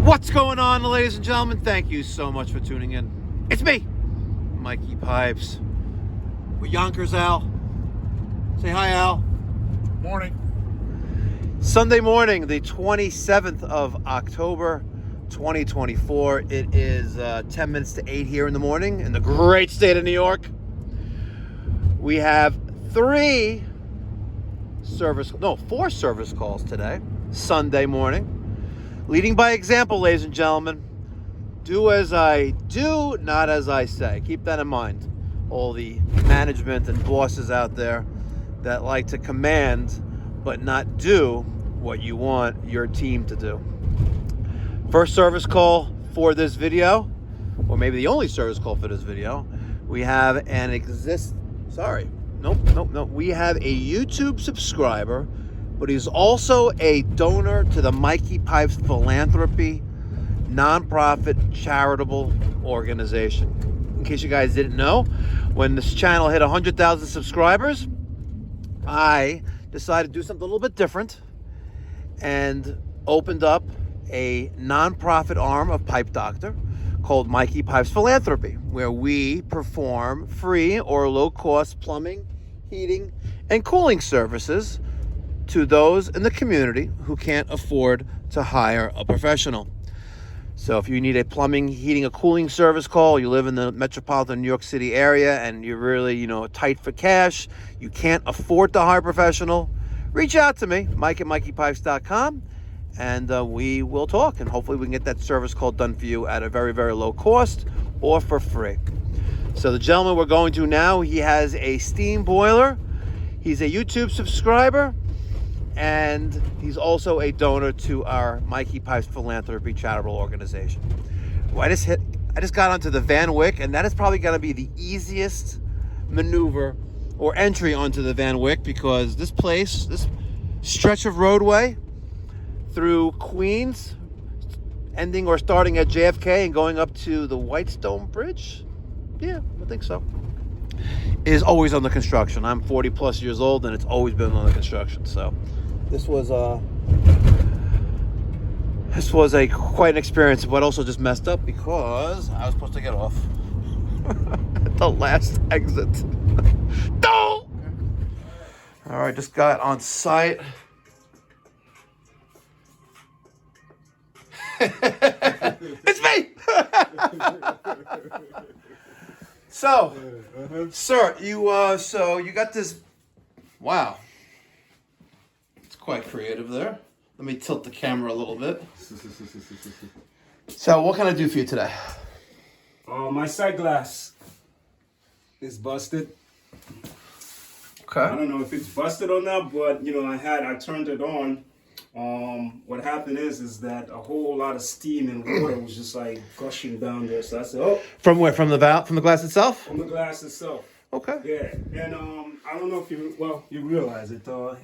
What's going on, ladies and gentlemen? Thank you so much for tuning in. It's me, Mikey Pipes. With Yonkers Al. Say hi, Al. Morning. Sunday morning, the 27th of October, 2024. It is 10 minutes to 8 here in the morning in the great state of New York. We have four service calls today, Sunday morning. Leading by example, ladies and gentlemen. Do as I do, not as I say. Keep that in mind. All the management and bosses out there that like to command but not do what you want your team to do. First service call for this video, or maybe the only service call for this video, we have We have a YouTube subscriber, but he's also a donor to the Mikey Pipes Philanthropy nonprofit charitable organization. In case you guys didn't know, when this channel hit 100,000 subscribers, I decided to do something a little bit different and opened up a nonprofit arm of Pipe Doctor called Mikey Pipes Philanthropy, where we perform free or low-cost plumbing, heating, and cooling services to those in the community who can't afford to hire a professional. So if you need a plumbing, heating, or cooling service call, you live in the metropolitan New York City area and you're really, tight for cash, you can't afford to hire a professional, reach out to me, Mike at mikeypipes.com, and we will talk, and hopefully we can get that service call done for you at a very, very low cost or for free. So the gentleman we're going to now, he has a steam boiler. He's a YouTube subscriber, and he's also a donor to our Mikey Pipes Philanthropy charitable organization. Well, I just got onto the Van Wyck, and that is probably going to be the easiest maneuver or entry onto the Van Wyck, because this stretch of roadway through Queens, ending or starting at JFK and going up to the Whitestone Bridge, yeah, I think so, is always under construction. I'm 40 plus years old and it's always been under construction. So this was quite an experience, but also just messed up because I was supposed to get off at the last exit. No! All right, just got on site. It's me! So, sir, you got this. Wow, it's quite creative there. Let me tilt the camera a little bit. So, what can I do for you today? My sight glass is busted. Okay. I don't know if it's busted or not, but I turned it on. What happened is that a whole lot of steam and water was just like gushing down there. So I said, "Oh." From where? From the valve? From the glass itself? From the glass itself. Okay. Yeah, and I don't know if you realize it. The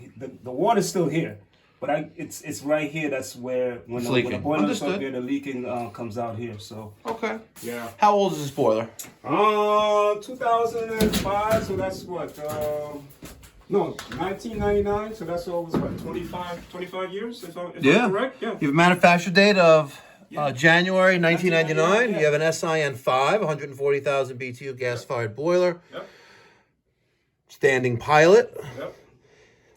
water's still here, but it's right here. That's where when the boiler's up here, the leaking comes out here. So. Okay. Yeah. How old is this boiler? 2005. So that's what. No, 1999, so that's always what, 25 years, if I'm correct? Yeah. You have a manufacture date of January 1999. You have an SIN 5, 140,000 BTU gas-fired boiler. Yep. Standing pilot. Yep.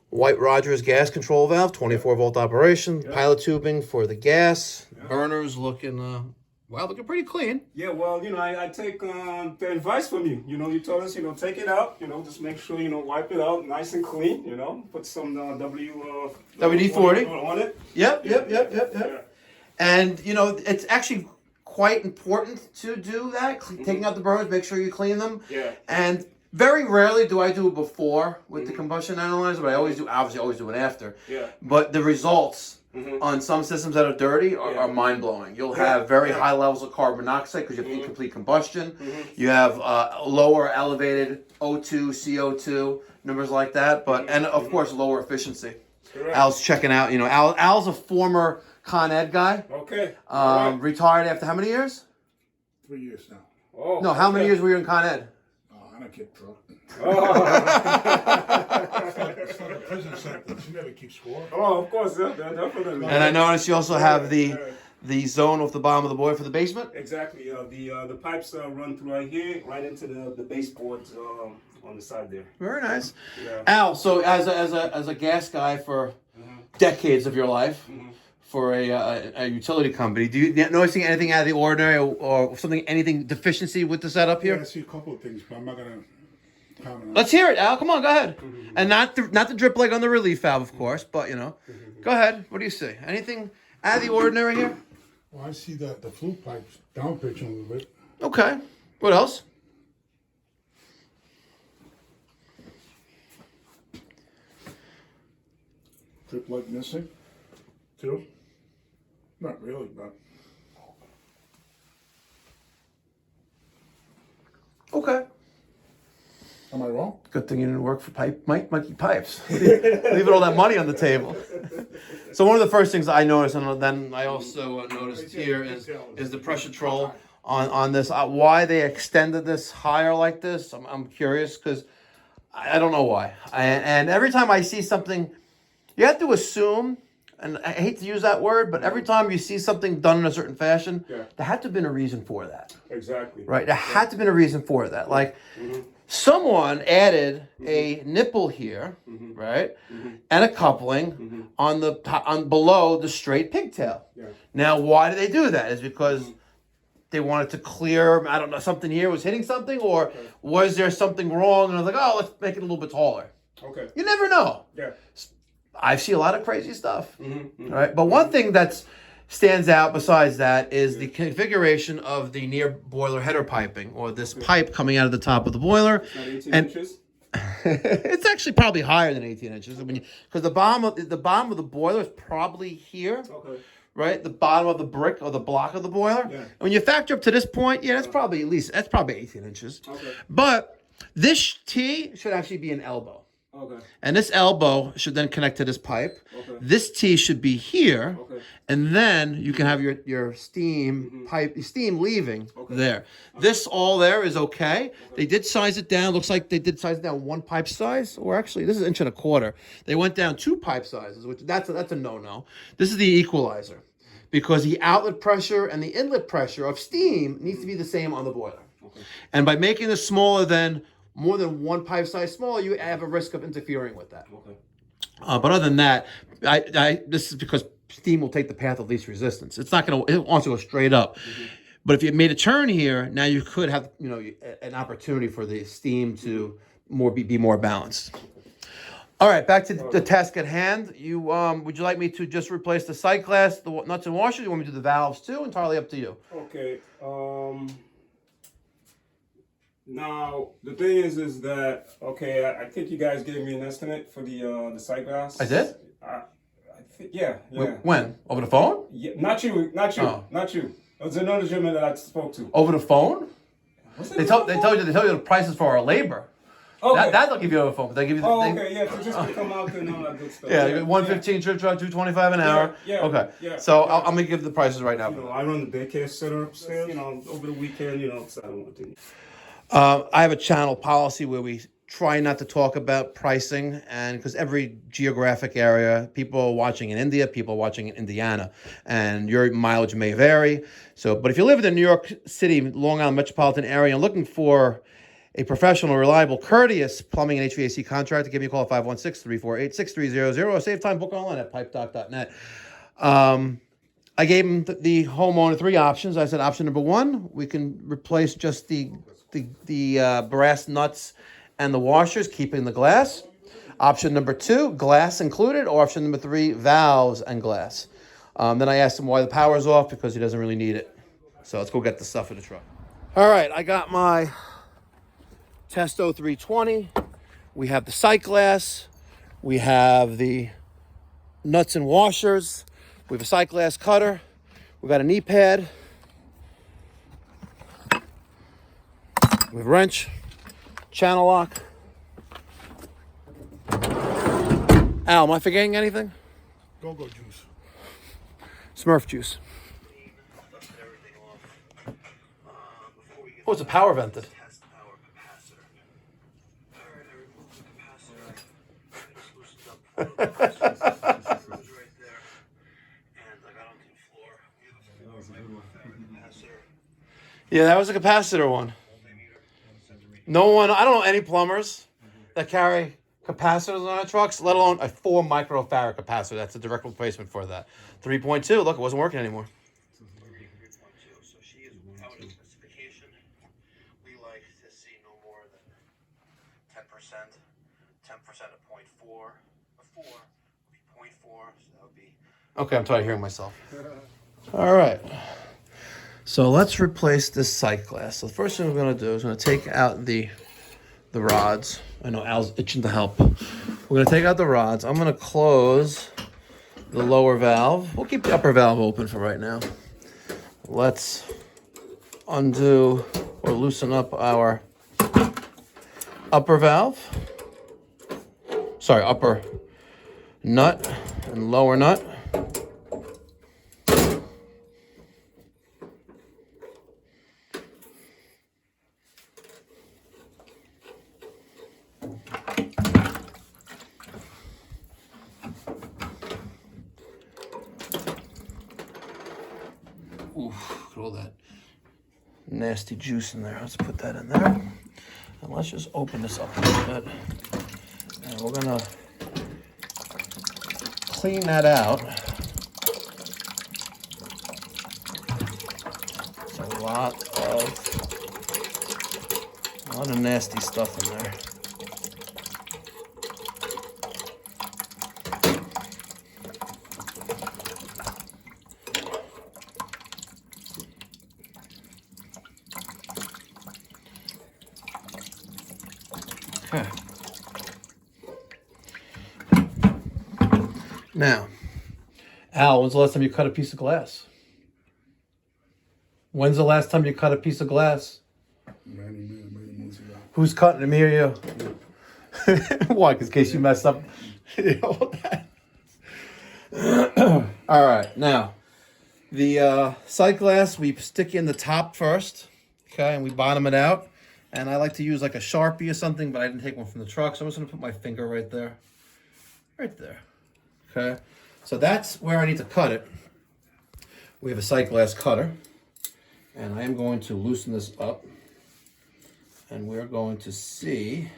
White Rogers gas control valve, 24-volt operation. Yep. Pilot tubing for the gas. Yep. Burners looking looking pretty clean. Yeah, well, I take the advice from you. You told us, take it out, just make sure, wipe it out nice and clean, put some WD-40 on it. Yep. Yeah. And, it's actually quite important to do that, taking out the burners, make sure you clean them. Yeah. And very rarely do I do it before with the combustion analyzer, but I always do it after. Yeah. But the results on some systems that are dirty are mind-blowing. You'll have very high levels of carbon monoxide because you have incomplete combustion. You have lower elevated O2, CO2, numbers like that, and of course lower efficiency. Correct. Al's checking out. Al's a former Con Ed guy. Okay. Retired after how many years? 3 years now. Oh. No, how many years were you in Con Ed? I don't get drunk. It's for the prison sentence. You never keep score. Oh, of course, definitely. And I noticed you also have the the zone off the bottom of the boiler for the basement? Exactly. The pipes run through right here, right into the baseboards on the side there. Very nice. Yeah. Al, so as a gas guy for decades of your life, for a utility company, do you noticing anything out of the ordinary or anything deficiency with the setup here? Yeah, I see a couple of things, but I'm not gonna comment on Let's hear it, Al. Come on, go ahead. And not the drip leg on the relief valve, of course, but go ahead. What do you see? Anything out of the ordinary here? Well, I see the flue pipes down pitching a little bit. Okay. What else? Drip leg missing. Too. Not really, but Okay. am I wrong? Good thing you didn't work for Mikey Pipes. Leaving all that money on the table. So one of the first things I noticed, and then I also noticed here, is the pressure troll on this. Why they extended this higher like this, I'm curious, because I don't know why. And every time I see something, you have to assume, and I hate to use that word, but every time you see something done in a certain fashion, there had to have been a reason for that. Exactly. Right? There had to have been a reason for that. Like, someone added a nipple here, right, and a coupling on below the straight pigtail. Yeah. Now, why do they do that? Is because they wanted to clear, I don't know, something here was hitting something, or was there something wrong? And I was like, oh, let's make it a little bit taller. Okay. You never know. Yeah. I see a lot of crazy stuff. Right, but one thing that stands out besides that is the configuration of the near boiler header piping, or this pipe coming out of the top of the boiler. Not 18 And inches? it's actually probably higher than 18 inches. Because the bottom of the boiler is probably here. Okay. Right, the bottom of the brick or the block of the boiler. Yeah. And when you factor up to this point, that's probably 18 inches. Okay. But this T should actually be an elbow. Okay. And this elbow should then connect to this pipe. Okay. This T should be here. Okay. And then you can have your steam pipe, steam leaving there. This all there is okay. They did size it down. Looks like they did size it down one pipe size, or actually this is 1.25 inches. They went down 2 pipe sizes, which that's a no-no. This is the equalizer, because the outlet pressure and the inlet pressure of steam needs to be the same on the boiler. Okay. And by making this smaller than more than 1 pipe size smaller, you have a risk of interfering with that. Okay. But other than that, this is because steam will take the path of least resistance. It wants to go straight up. But if you made a turn here, now you could have an opportunity for the steam to be more balanced. All right, back to the task at hand. Would you like me to just replace the sight glass, the nuts and washers? You want me to do the valves too? Entirely up to you. Okay. Now the thing is that I think you guys gave me an estimate for the sight glass. I did? I think yeah. When? Over the phone? Yeah, not you. Oh. It was another gentleman that I spoke to. Over the phone? They told you the prices for our labor. Okay. That'll give you over the phone, but they give you So just to come out and all that good stuff. Yeah, 115 trip truck, $225 an hour. Yeah. Okay. Yeah. So I'm gonna give the prices right now. I run the daycare center upstairs. Over the weekend. So I don't want to. I have a channel policy where we try not to talk about pricing, and because every geographic area, people are watching in India, people are watching in Indiana, and your mileage may vary. So, but if you live in the New York City, Long Island metropolitan area, and looking for a professional, reliable, courteous plumbing and HVAC contractor, give me a call at 516-348-6300, or save time, book online at pipedoc.net. I gave him the homeowner 3 options. I said, option number 1, we can replace just the brass nuts and the washers, keeping the glass. Option number 2, glass included, or option number 3, valves and glass. Then I asked him why the power's off, because he doesn't really need it. So let's go get the stuff in the truck. All right, I got my Testo 320. We have the sight glass. We have the nuts and washers. We have a sight glass cutter. We got a knee pad. We have a wrench, channel lock. Al, am I forgetting anything? Go-go juice. Smurf juice. Oh, it's a power vented. Yeah, that was a capacitor one. No one, I don't know any plumbers that carry capacitors on their trucks, let alone a 4 microfarad capacitor. That's a direct replacement for that. 3.2, look, it wasn't working anymore. So she is out of specification. We like to see no more than 10%. 10% of 0.4. A 4 would be 0.4, so that would be... Okay, I'm tired of hearing myself. All right. So let's replace this sight glass. So the first thing we're going to do is we're going to take out the rods. I know Al's itching to help. We're going to take out the rods. I'm going to close the lower valve. We'll keep the upper valve open for right now. Let's undo or loosen up our upper valve. Sorry, upper nut and lower nut. Ooh, look at all that nasty juice in there. Let's put that in there. And let's just open this up a little bit. And we're gonna clean that out. It's a lot of nasty stuff in there. Okay. Now, Al, when's the last time you cut a piece of glass? When's the last time you cut a piece of glass? Many months ago. Who's cutting them, me or you? Why? 'Cause in case you mess up. All right. Now, the sight glass, we stick in the top first, okay, and we bottom it out. And I like to use like a Sharpie or something, but I didn't take one from the truck, so I'm just gonna put my finger right there. Right there. Okay. So that's where I need to cut it. We have a sight glass cutter. And I am going to loosen this up. And we're going to see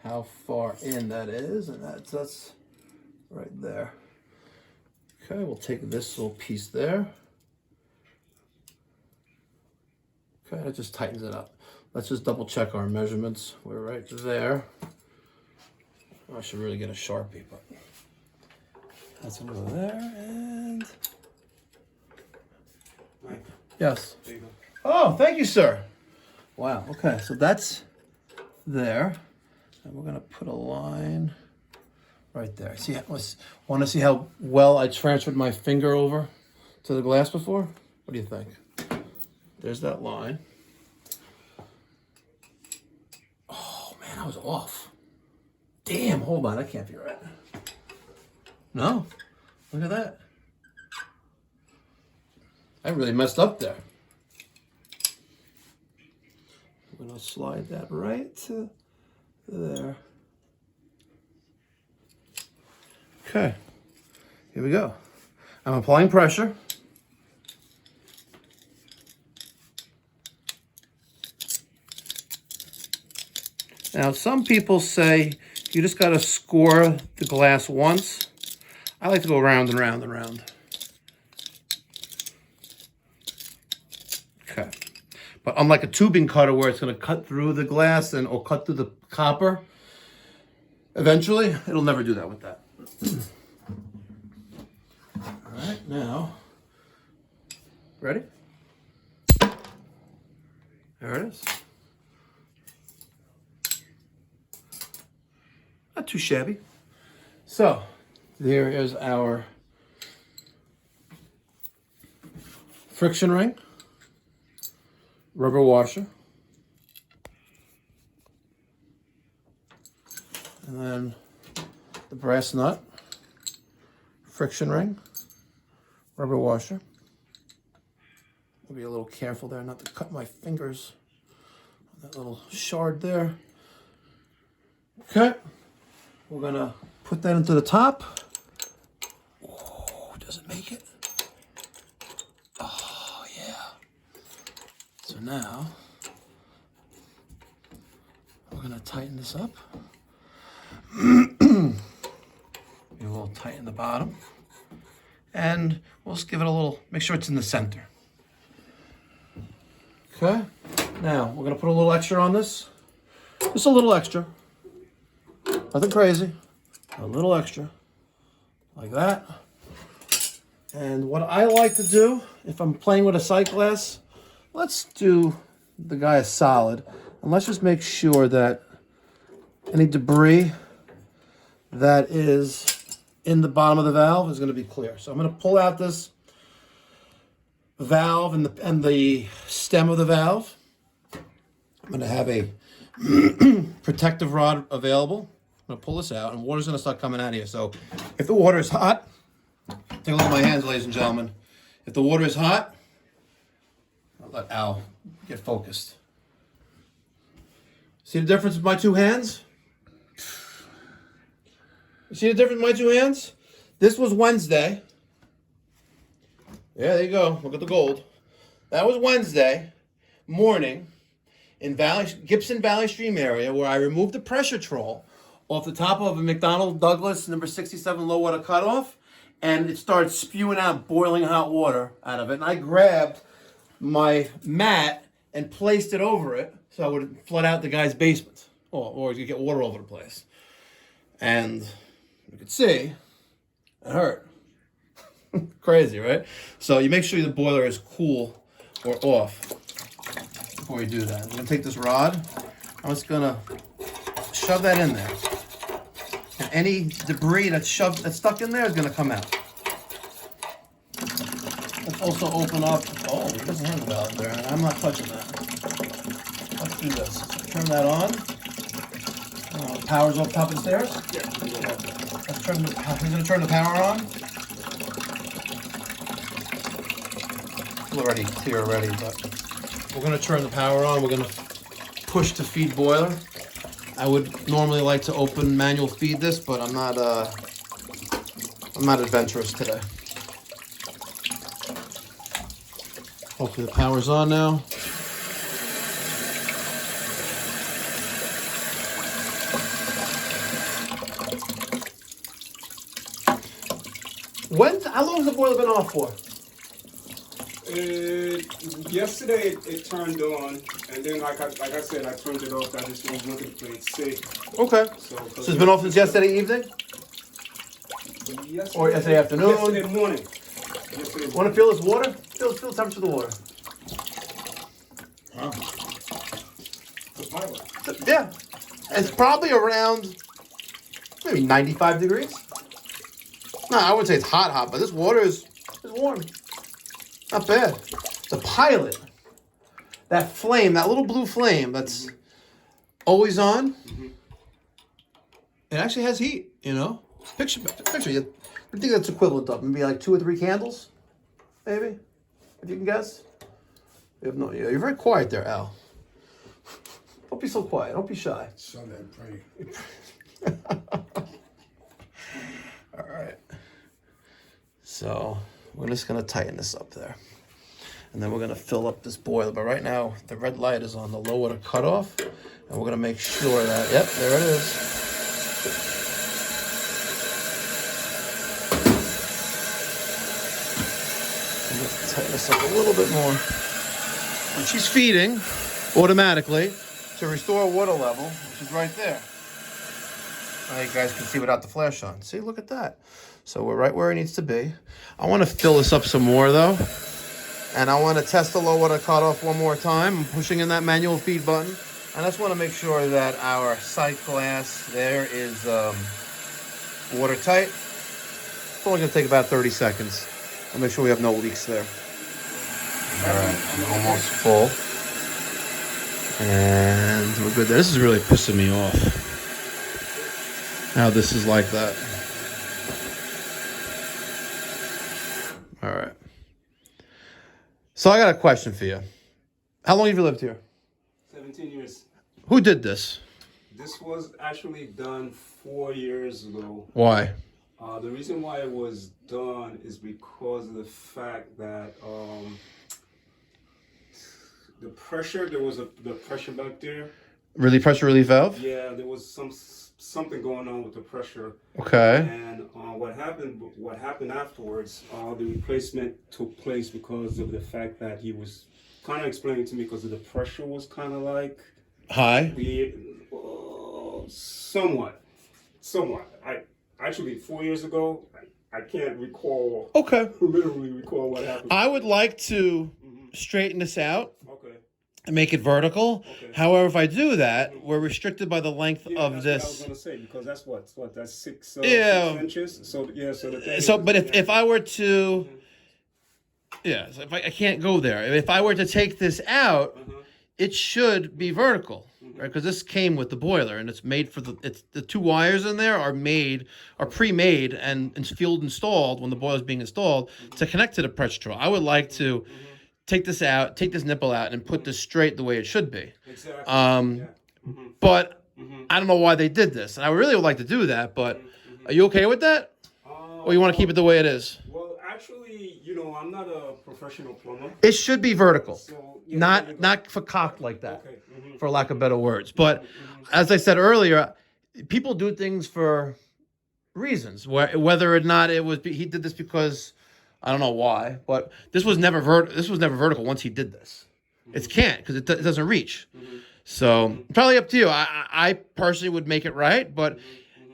how far in that is. And that's right there. Okay, we'll take this little piece there. Okay, that just tightens it up. Let's just double check our measurements. We're right there. I should really get a Sharpie, but that's over there. And Mike, yes. there you go. Oh, thank you, sir. Wow. Okay, so that's there, and we're gonna put a line right there. See, want to see how well I transferred my finger over to the glass before? What do you think? There's that line. Oh man, I was off. Damn, hold on, that can't be right. No, look at that. I really messed up there. I'm gonna slide that right to there. Okay, here we go. I'm applying pressure. Now, some people say you just gotta score the glass once. I like to go round and round and round. Okay. But unlike a tubing cutter where it's gonna cut through the glass or cut through the copper, eventually, it'll never do that with that. All right, now, ready? There it is. Not too shabby. So, there is our friction ring, rubber washer, and then the brass nut, friction ring, rubber washer. I'll be a little careful there not to cut my fingers on that little shard there. Okay, we're gonna put that into the top. Oh, does it make it? Oh. So now, we're gonna tighten this up. We'll tighten the bottom. And we'll just give it a little, make sure it's in the center. Okay, now we're gonna put a little extra on this. Just a little extra. Nothing crazy. A little extra. Like that. And what I like to do, if I'm playing with a sight glass, let's do the guy a solid. And let's just make sure that any debris that is in the bottom of the valve is going to be clear. So I'm going to pull out this valve and the stem of the valve. I'm going to have a protective rod available. I'm going to pull this out, and water's going to start coming out of here. So if the water is hot, take a look at my hands, ladies and gentlemen. If the water is hot, I'll let Al get focused. See the difference with my two hands? You see the difference with my two hands? This was Wednesday. Yeah, there you go. Look at the gold. That was Wednesday morning in Gibson Valley Stream area, where I removed the pressure troll off the top of a McDonnell Douglas number 67 low water cutoff, and it started spewing out boiling hot water out of it. And I grabbed my mat and placed it over it so I would flood out the guy's basement, or you get water all over the place. And you could see it hurt. Crazy, right? So you make sure the boiler is cool or off before you do that. I'm gonna take this rod. I'm just gonna shove that in there. And any debris that's stuck in there is gonna come out. Let's also open up. Oh, it doesn't have a valve there, and I'm not touching that. Let's do this. Turn that on. Power's up top of the stairs? Yeah. Let's turn the, I'm gonna turn the power on. It's already clear already, but we're gonna turn the power on. We're gonna push to feed boiler. I would normally like to open manual feed this, but I'm not adventurous today. Hopefully the power's on now. How long has the boiler been off for? Yesterday it turned on, and then like I said, I turned it off. I just was looking for it safe. Okay. So it's been off since yesterday evening? Yesterday, or yesterday afternoon? Yesterday morning. Want to feel this water? Feel the temperature of the water. Wow. The pilot. Yeah. It's probably around maybe 95 degrees. No, I wouldn't say it's hot, but this water is warm. Not bad. The pilot, that flame, that little blue flame that's always on, it actually has heat, you know? Picture. You think that's equivalent of maybe like 2 or 3 candles, maybe, if you can guess. You have no, you're very quiet there, Al. Don't be so quiet. Don't be shy. Sunday, pray. All right. So we're just gonna tighten this up there. And then we're gonna fill up this boiler. But right now, the red light is on the low water cutoff. And we're gonna make sure that, yep, there it is. I'm gonna tighten this up a little bit more. And she's feeding automatically to restore water level, which is right there. Now you guys can see without the flash on. See, look at that. So we're right where it needs to be. I want to fill this up some more though. And I want to test the low water cutoff one more time. I'm pushing in that manual feed button. And I just want to make sure that our sight glass there is watertight. It's only going to take about 30 seconds. I'll make sure we have no leaks there. All right, I'm almost full. And we're good there. This is really pissing me off. How this is like that. All right. So I got a question for you. How long have you lived here? 17 years. Who did this? This was actually done 4 years ago. Why? The reason why it was done is because of the fact that pressure. There was the pressure back there. Pressure relief valve? Yeah, there was something going on with the pressure. Okay. And what happened afterwards, the replacement took place because of the fact that he was kind of explaining to me because the pressure was kind of like high. Somewhat. I actually 4 years ago, I can't recall. Okay. Literally recall what happened. I would like to straighten this out. Okay. And make it vertical. Okay. However, if I do that, we're restricted by the length of this. What I was going to say because that's that's 6 inches. So the thing but if I were to, so if I can't go there. If I were to take this out, it should be vertical, right? Because this came with the boiler, and it's made for the 2 wires in there are pre-made and field installed when the boiler is being installed to connect to the pressure control. I would like to. Take this out, take this nipple out, and put this straight the way it should be. Exactly. But I don't know why they did this. And I really would like to do that, but are you okay with that? Or you want to keep it the way it is? Well, actually, I'm not a professional plumber. It should be vertical. So, not for cocked like that, for lack of better words. But as I said earlier, people do things for reasons. Whether or not he did this because... I don't know why, but this was never vertical once he did this. It can't because it doesn't reach. So probably up to you. I personally would make it right, but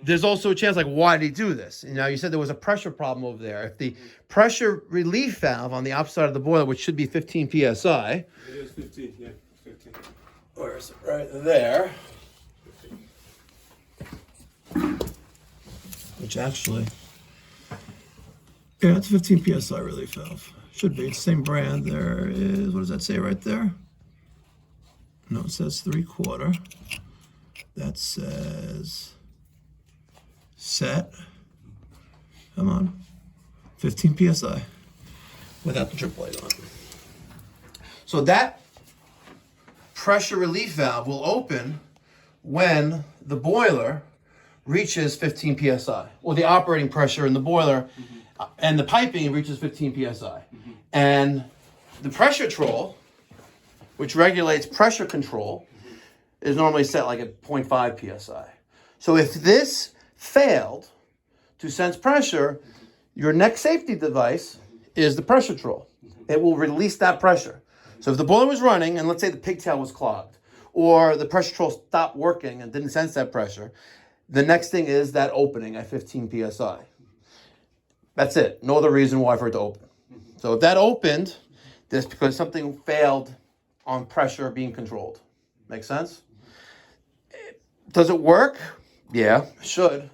there's also a chance like why did he do this? You said there was a pressure problem over there. If the pressure relief valve on the opposite side of the boiler, which should be 15 psi. It is 15, yeah, 15. Where is it? Right there. Which actually... Yeah, it's 15 psi relief valve. Should be. It's the same brand. There is, what does that say right there? No, it says 3/4. That says set. Come on. 15 psi. Without the drip light on. So that pressure relief valve will open when the boiler reaches 15 psi. Or the operating pressure in the boiler and the piping reaches 15 psi. And the pressure control, which regulates pressure control, is normally set like at 0.5 psi. So if this failed to sense pressure, your next safety device is the pressure control. It will release that pressure. So if the boiler was running and let's say the pigtail was clogged or the pressure control stopped working and didn't sense that pressure, the next thing is that opening at 15 psi. That's it. No other reason why for it to open. So if that opened, that's because something failed on pressure being controlled. Make sense? Does it work? Yeah, it should.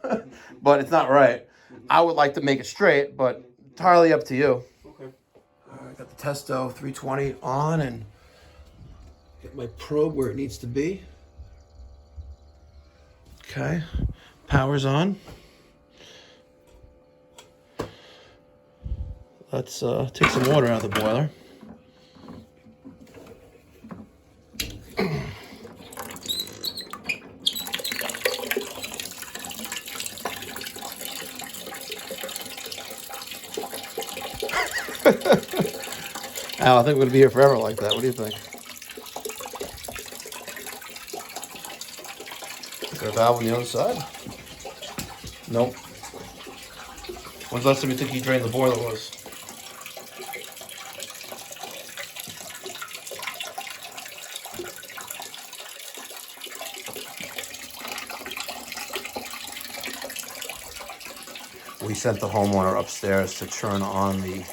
But it's not right. I would like to make it straight, but entirely up to you. Okay. All right, got the Testo 320 on and get my probe where it needs to be. Okay, power's on. Let's take some water out of the boiler. Al, I think we're going to be here forever like that. What do you think? Is there a valve on the other side? Nope. When's the last time you think you drained the boiler was? We sent the homeowner upstairs to turn on the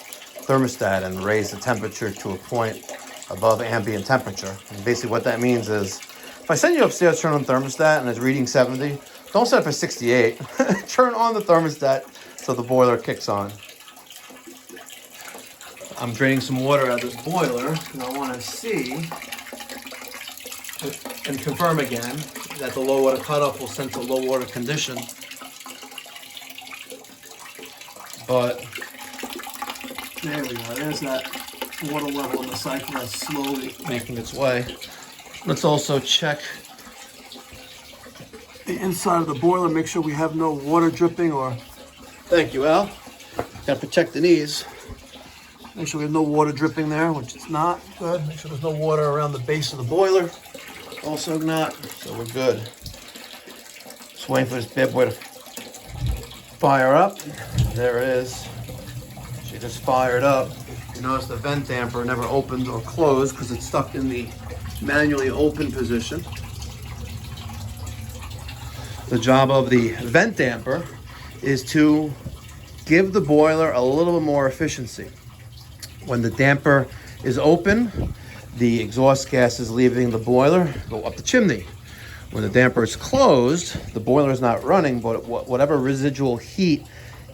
thermostat and raise the temperature to a point above ambient temperature. And basically what that means is, if I send you upstairs to turn on the thermostat and it's reading 70, don't set it for 68. Turn on the thermostat so the boiler kicks on. I'm draining some water out of this boiler and I want to see and confirm again that the low water cutoff will sense a low water condition. But there we go. There's that water level in the siphon that's slowly making its way. Let's also check the inside of the boiler, make sure we have no water dripping or... Thank you, Al. Gotta protect the knees. Make sure we have no water dripping there, which is not good. Make sure there's no water around the base of the boiler. Also not, so we're good. Just waiting for this bad boy to fire up. There it is. She just fired up. You notice the vent damper never opened or closed because it's stuck in the manually open position. The job of the vent damper is to give the boiler a little bit more efficiency. When the damper is open, the exhaust gases leaving the boiler go up the chimney. When the damper is closed, the boiler is not running, but whatever residual heat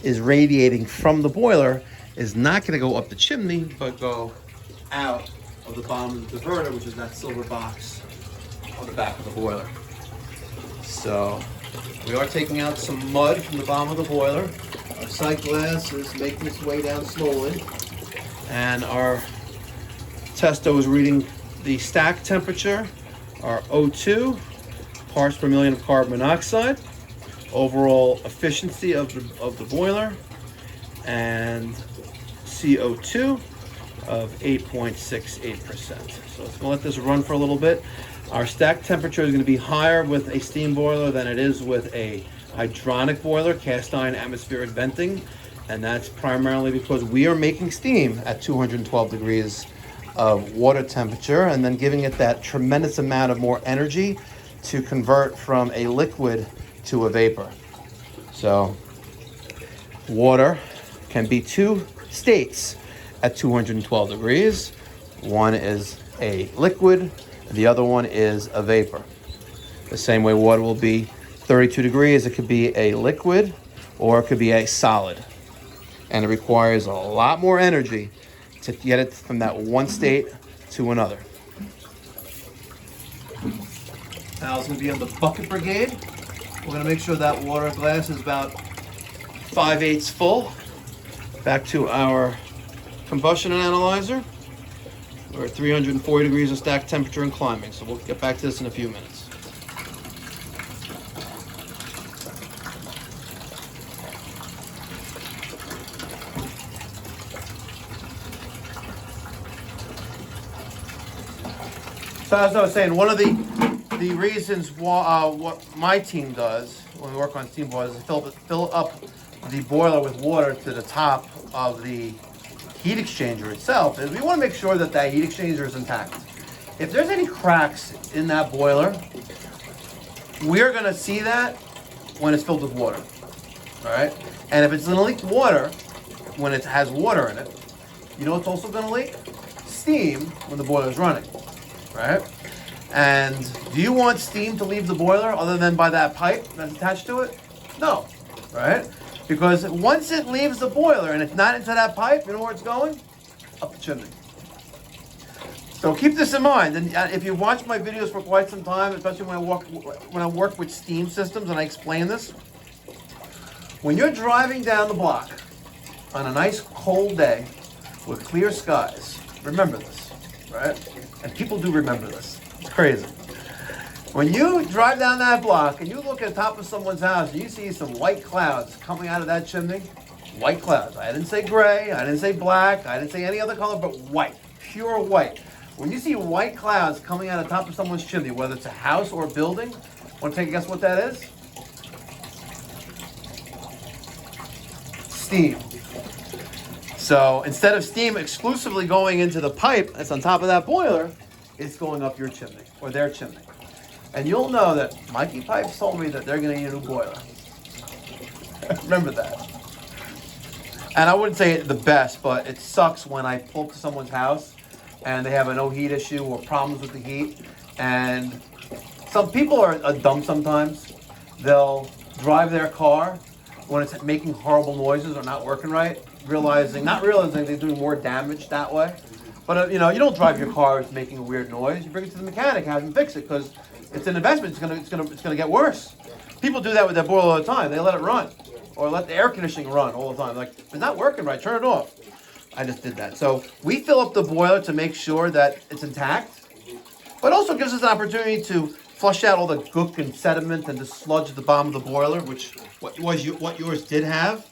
is radiating from the boiler is not going to go up the chimney, but go out of the bottom of the diverter, which is that silver box on the back of the boiler. So we are taking out some mud from the bottom of the boiler. Our sight glass is making its way down slowly. And our testo is reading the stack temperature, our O2, parts per million of carbon monoxide, overall efficiency of the boiler, and CO2 of 8.68%. So let's let this run for a little bit. Our stack temperature is going to be higher with a steam boiler than it is with a hydronic boiler, cast iron atmospheric venting, and that's primarily because we are making steam at 212 degrees of water temperature and then giving it that tremendous amount of more energy to convert from a liquid to a vapor. So water can be two states at 212 degrees. One is a liquid, the other one is a vapor. The same way water will be 32 degrees, it could be a liquid or it could be a solid. And it requires a lot more energy to get it from that one state to another. Al's gonna be on the bucket brigade. We're gonna make sure that water glass is about 5/8 full. Back to our combustion analyzer. We're at 340 degrees of stack temperature and climbing, so we'll get back to this in a few minutes. So as I was saying, one of the reasons why, what my team does when we work on steam boilers is fill up the boiler with water to the top of the heat exchanger itself, is we want to make sure that that heat exchanger is intact. If there's any cracks in that boiler, we're going to see that when it's filled with water. All right? And if it's going to leak water, when it has water in it, you know what's also going to leak? Steam when the boiler is running. Right? And do you want steam to leave the boiler other than by that pipe that's attached to it? No, right? Because once it leaves the boiler and it's not into that pipe, you know where it's going? Up the chimney. So keep this in mind. And if you've watched my videos for quite some time, especially when I work with steam systems and I explain this, when you're driving down the block on a nice cold day with clear skies, remember this, right? And people do remember this. It's crazy. When you drive down that block and you look at the top of someone's house and you see some white clouds coming out of that chimney, white clouds. I didn't say gray, I didn't say black, I didn't say any other color, but white, pure white. When you see white clouds coming out of the top of someone's chimney, whether it's a house or a building, want to take a guess what that is? Steam. So instead of steam exclusively going into the pipe that's on top of that boiler, it's going up your chimney or their chimney. And you'll know that Mikey Pipes told me that they're going to need a new boiler. Remember that. And I wouldn't say the best, but it sucks when I pull up to someone's house and they have a no heat issue or problems with the heat. And some people are dumb sometimes. They'll drive their car when it's making horrible noises or not working right, not realizing they're doing more damage that way. But you don't drive your car if it's making a weird noise. You bring it to the mechanic, have them fix it, because it's an investment. It's gonna get worse. People do that with their boiler all the time. They let it run, or let the air conditioning run all the time. Like, if it's not working right, turn it off. I just did that. So we fill up the boiler to make sure that it's intact, but also gives us an opportunity to flush out all the gook and sediment and the sludge at the bottom of the boiler, which what yours did have.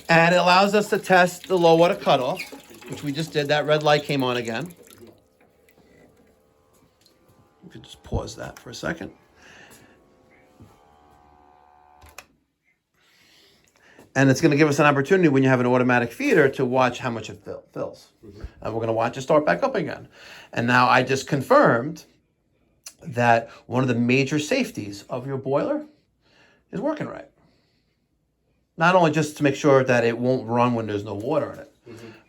And it allows us to test the low water cutoff. which we just did. That red light came on again. You could just pause that for a second. And it's going to give us an opportunity when you have an automatic feeder to watch how much it fills. And we're going to watch it start back up again. And now I just confirmed that one of the major safeties of your boiler is working right. Not only just to make sure that it won't run when there's no water in it,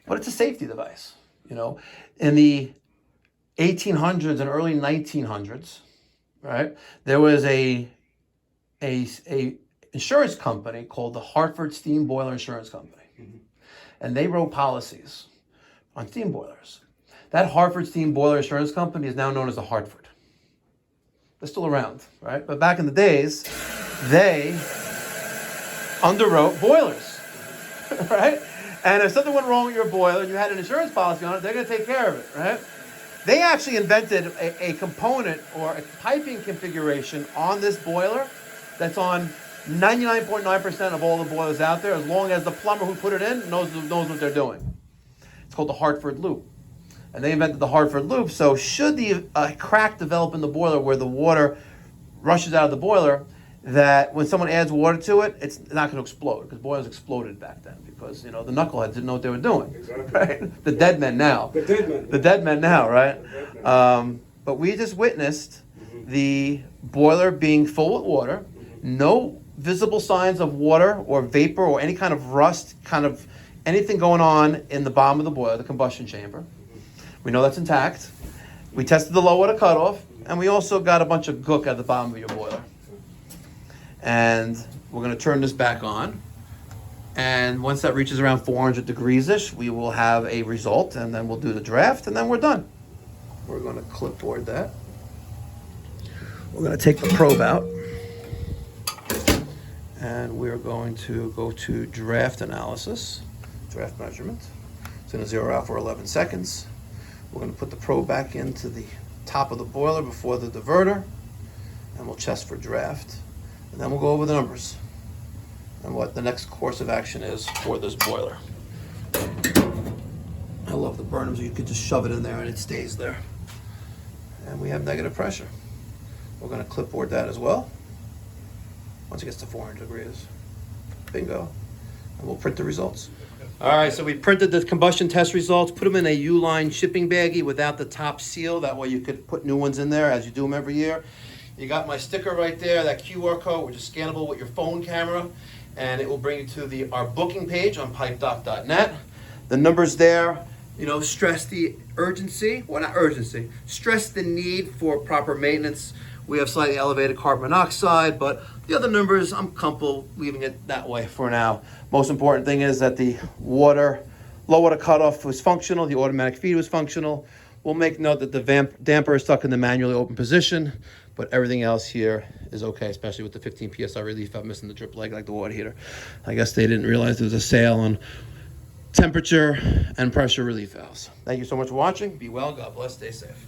but it's a safety device. You know, in the 1800s and early 1900s, right, there was a insurance company called the Hartford Steam Boiler Insurance Company. And they wrote policies on steam boilers. That Hartford Steam Boiler Insurance Company is now known as the Hartford. They're still around, right? But back in the days, they underwrote boilers, right? And if something went wrong with your boiler and you had an insurance policy on it, they're going to take care of it, right? They actually invented a component or a piping configuration on this boiler that's on 99.9% of all the boilers out there, as long as the plumber who put it in knows what they're doing. It's called the Hartford loop. And they invented the Hartford loop, so should the crack develop in the boiler where the water rushes out of the boiler, that when someone adds water to it, it's not going to explode, because boilers exploded back then, because, you know, the knuckleheads didn't know what they were doing. Exactly. Right? The dead men now. The dead men now, right? But we just witnessed the boiler being full with water, no visible signs of water or vapor or any kind of rust, kind of anything going on in the bottom of the boiler, the combustion chamber. We know that's intact. We tested the low water cutoff, and we also got a bunch of gook at the bottom of your boiler. And we're going to turn this back on. And once that reaches around 400 degrees-ish, we will have a result, and then we'll do the draft, and then we're done. We're going to clipboard that. We're going to take the probe out. And we're going to go to draft analysis, draft measurement. It's going to zero out for 11 seconds. We're going to put the probe back into the top of the boiler before the diverter, and we'll test for draft. And then we'll go over the numbers and what the next course of action is for this boiler. I love the Burnhams. You could just shove it in there and it stays there. And we have negative pressure. We're going to clipboard that as well. Once it gets to 400 degrees. Bingo. And we'll print the results. All right, so we printed the combustion test results, put them in a U-line shipping baggie without the top seal. That way you could put new ones in there as you do them every year. You got my sticker right there, that QR code, which is scannable with your phone camera, and it will bring you to our booking page on pipedoc.net. The numbers there, you know, stress the urgency, well, not urgency, stress the need for proper maintenance. We have slightly elevated carbon monoxide, but the other numbers, I'm comfortable leaving it that way for now. Most important thing is that the low water cutoff was functional, the automatic feed was functional. We'll make note that the damper is stuck in the manually open position, but everything else here is okay, especially with the 15 PSI relief. I'm missing the drip leg like the water heater. I guess they didn't realize there was a sale on temperature and pressure relief valves. Thank you so much for watching. Be well, God bless, stay safe.